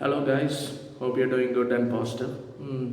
Hello guys, hope you're doing good and positive.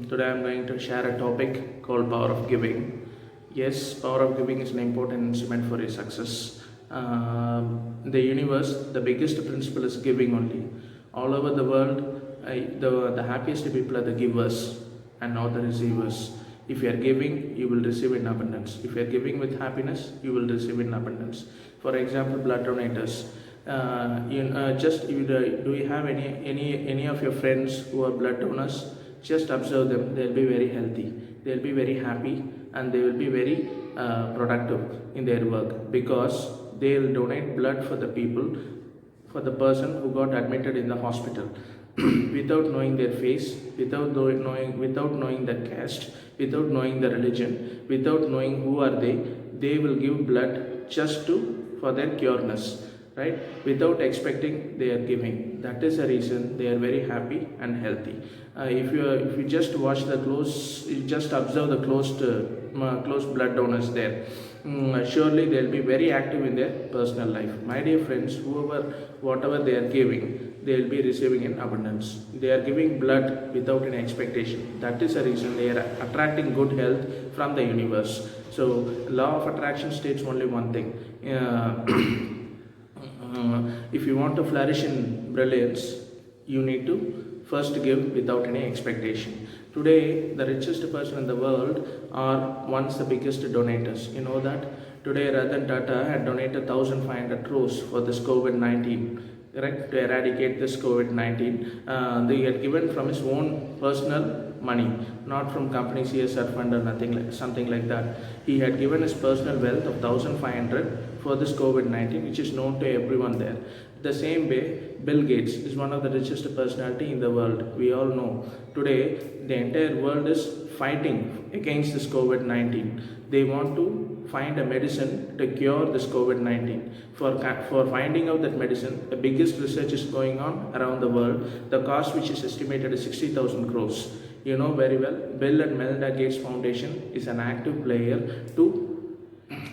Today I'm going to share a topic called power of giving. Yes, power of giving is an important instrument for your success. In the universe, the biggest principle is giving only. All over the world, the happiest people are the givers and not the receivers. If you are giving, you will receive in abundance. If you are giving with happiness, you will receive in abundance. For example, blood donators. Do you have any of your friends who are blood donors? Just observe them. They'll be very healthy. They'll be very happy, and they will be very productive in their work because they'll donate blood for the people, for the person who got admitted in the hospital without knowing their face, without knowing the caste, without knowing the religion, without knowing who are they will give blood just to for their cureness, right? Without expecting, they are giving. That is the reason they are very happy and healthy. If you just watch the close, you just observe the close blood donors there. Surely they'll be very active in their personal life. My dear friends, whatever they are giving, they will be receiving in abundance. They are giving blood without any expectation. That is the reason they are attracting good health from the universe. So law of attraction states only one thing. If you want to flourish in brilliance, you need to first give without any expectation. Today, the richest person in the world are once the biggest donators. You know that? Today, Ratan Tata had donated 1,500 crores for this COVID 19, correct? To eradicate this COVID 19. They had given from his own personal money, not from company CSR fund or something like that. He had given his personal wealth of 1,500 for this COVID 19, which is known to everyone there. The same way, Bill Gates is one of the richest personality in the world. We all know. Today, the entire world is fighting against this COVID 19. They want to find a medicine to cure this COVID 19. For finding out that medicine, the biggest research is going on around the world. The cost, which is estimated at 60,000 crores. You know very well, Bill and Melinda Gates Foundation is an active player to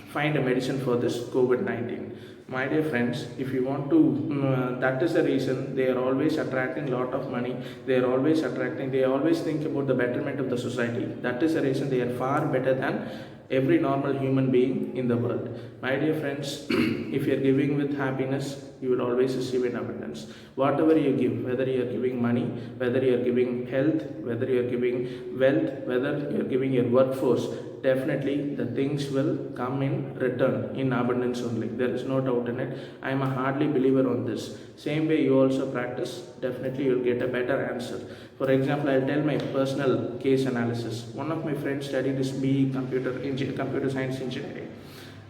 find a medicine for this COVID 19. My dear friends, if you want to, that is the reason they are always attracting lot of money. They always think about the betterment of the society. That is the reason they are far better than every normal human being in the world. My dear friends, if you are giving with happiness, you will always receive in abundance. Whatever you give, whether you are giving money, whether you are giving health, whether you are giving wealth, whether you are giving your workforce, definitely the things will come in return in abundance only. There is no doubt in it. I am a hardly believer on this. Same way you also practice, definitely you will get a better answer. For example, I'll tell my personal case analysis. One of my friends studied this BE computer science engineering.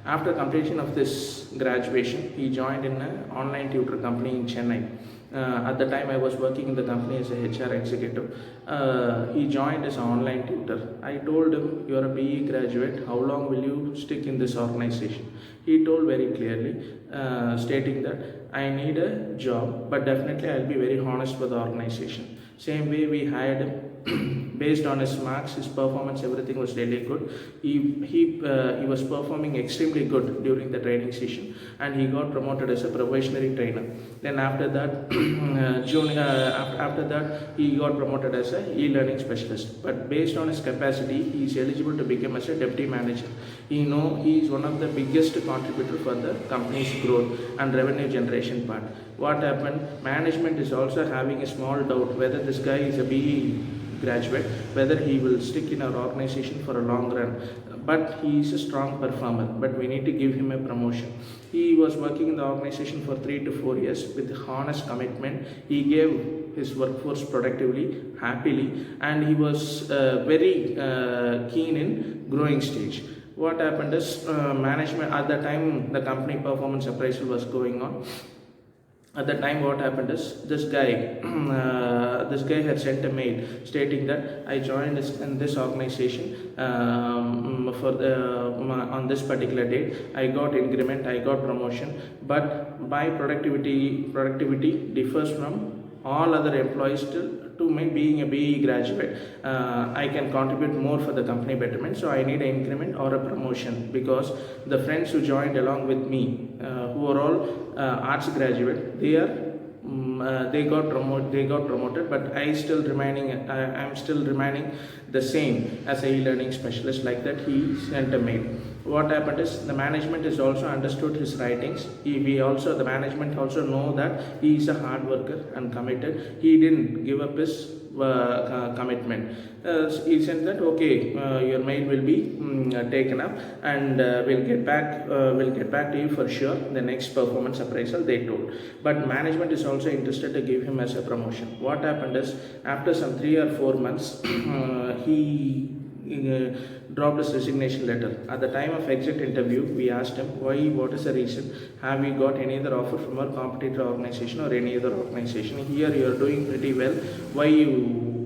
After completion of this graduation, he joined in an online tutor company in Chennai. At the time, I was working in the company as a HR executive. He joined as an online tutor. I told him, "You are a BE graduate. How long will you stick in this organization?" He told very clearly, stating that I need a job, but definitely I'll be very honest with the organization. Same way we hired him. Based on his marks, his performance, everything was really good. He was performing extremely good during the training session, and he got promoted as a probationary trainer. Then after that, after that, he got promoted as a e-learning specialist. But based on his capacity, he is eligible to become as a deputy manager. He is one of the biggest contributor for the company's growth and revenue generation part. What happened? Management is also having a small doubt whether this guy is a BE graduate, whether he will stick in our organization for a long run. But he is a strong performer, but we need to give him a promotion. He was working in the organization for 3 to 4 years with honest commitment. He gave his workforce productively, happily, and he was very keen in growing stage. What happened is management at the time the company performance appraisal was going on. At the time, what happened is this guy had sent a mail stating that I joined in this organization on this particular date. I got increment, I got promotion, but my productivity differs from all other employees to me being a BE graduate. I can contribute more for the company betterment, so I need an increment or a promotion because the friends who joined along with me, who are all arts graduate, they are they got promoted, but I'm still remaining the same as a e-learning specialist. Like that, he sent a mail. What happened is the management is also understood his writings. The management also know that he is a hard worker and committed. He didn't give up his commitment. He said that okay, your mail will be taken up, and we'll get back to you for sure. The next performance appraisal, they told. But management is also interested to give him as a promotion. What happened is after some 3 or 4 months, he dropped his resignation letter. At the time of exit interview, we asked him why, what is the reason? Have you got any other offer from our competitor organization or any other organization? Here you are doing pretty well. Why you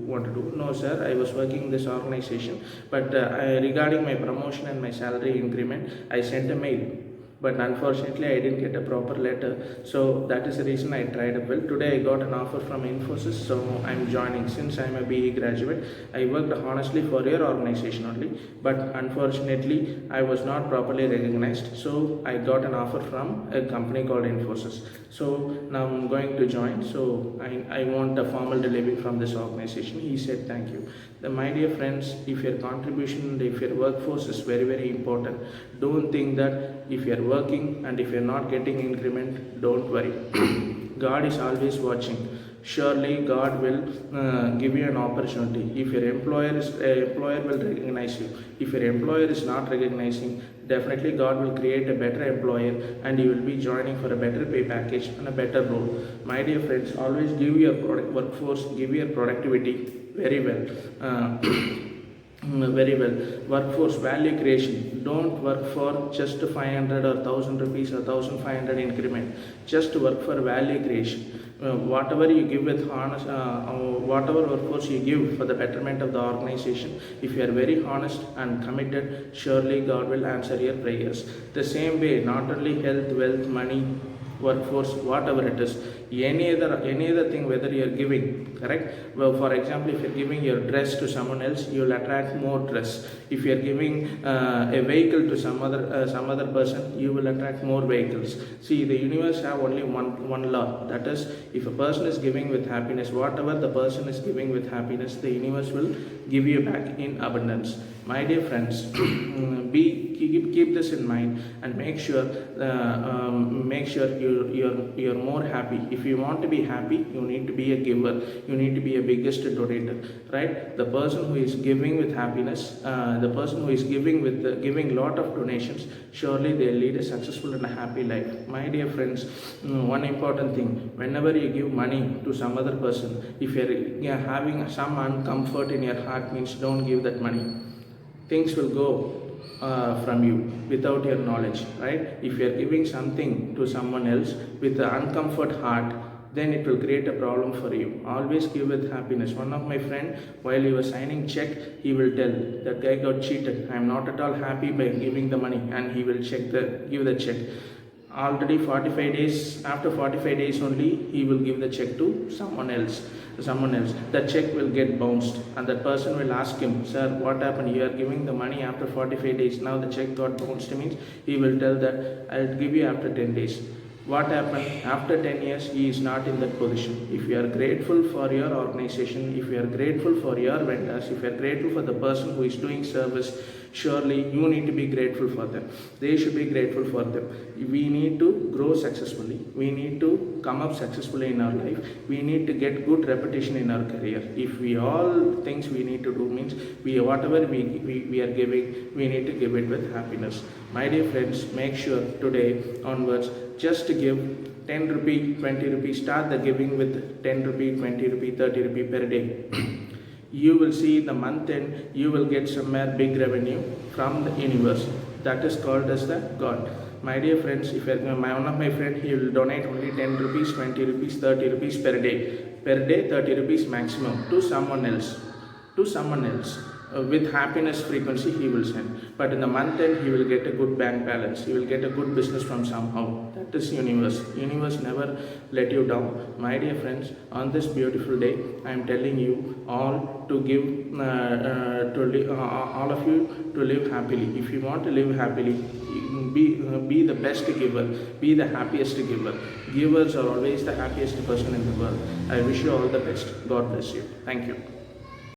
want to do? No, sir, I was working in this organization, but regarding my promotion and my salary increment, I sent a mail. But unfortunately, I didn't get a proper letter. So that is the reason I tried up well. Today, I got an offer from Infosys, so I'm joining. Since I'm a BE graduate, I worked honestly for your organization only. But unfortunately, I was not properly recognized. So I got an offer from a company called Infosys. So now I'm going to join. So I want a formal delivery from this organization. He said, thank you. My dear friends, if your contribution, if your workforce is very, very important, don't think that if you're working and if you're not getting increment, don't worry. God is always watching. Surely God will give you an opportunity. If your employer will recognize you. If your employer is not recognizing, definitely God will create a better employer, and you will be joining for a better pay package and a better role. My dear friends, always give your workforce, give your productivity very well. Very well. Workforce value creation. Don't work for just 500 or 1000 rupees or 1500 increment. Just work for value creation. Whatever you give with honest, whatever workforce you give for the betterment of the organization, if you are very honest and committed, surely God will answer your prayers. The same way, not only health, wealth, money, workforce, whatever it is, any other thing, whether you are giving, correct? Well, for example, if you are giving your dress to someone else, you will attract more dress. If you are giving a vehicle to some other person, you will attract more vehicles. See, the universe have only one law, that is, if a person is giving with happiness, whatever the person is giving with happiness, the universe will give you back in abundance. My dear friends, keep this in mind, and make sure you're more happy. If you want to be happy, you need to be a giver. You need to be a biggest donator, right? The person who is giving with happiness, the person who is giving lot of donations, surely they lead a successful and a happy life. My dear friends, one important thing: whenever you give money to some other person, if you're having some uncomfort in your heart, means don't give that money. Things will go from you without your knowledge, right? If you are giving something to someone else with an uncomfort heart, then it will create a problem for you. Always give with happiness. One of my friend, while he was signing check, he will tell that guy got cheated. I am not at all happy by giving the money, and he will give the check. Already 45 days, after 45 days only, he will give the check to someone else. That check will get bounced, and that person will ask him, sir, what happened? You are giving the money after 45 days, now the check got bounced. Means he will tell that I'll give you after 10 days. What happened? After 10 years, he is not in that position. If you are grateful for your organization, if you are grateful for your vendors, if you are grateful for the person who is doing service, surely you need to be grateful for them. They should be grateful for them. We need to grow successfully. We need to come up successfully in our life. We need to get good reputation in our career. If we all things we need to do means whatever we are giving, we need to give it with happiness. My dear friends, make sure today onwards, just to give 10 rupee, 20 rupee, start the giving with 10 rupee, 20 rupee, 30 rupee per day. You will see the month end, you will get somewhere big revenue from the universe. That is called as the God. My dear friends, if one of my friend, he will donate only 10 rupees, 20 rupees, 30 rupees per day. Per day, 30 rupees maximum to someone else. With happiness frequency he will send, but in the month end he will get a good bank balance, he will get a good business from somehow. That is universe never let you down. My dear friends, on this beautiful day, I am telling you all to give all of you to live happily. If you want to live happily, be the best giver, be the happiest giver. Givers are always the happiest person in the world. I wish you all the best. God bless you. Thank you.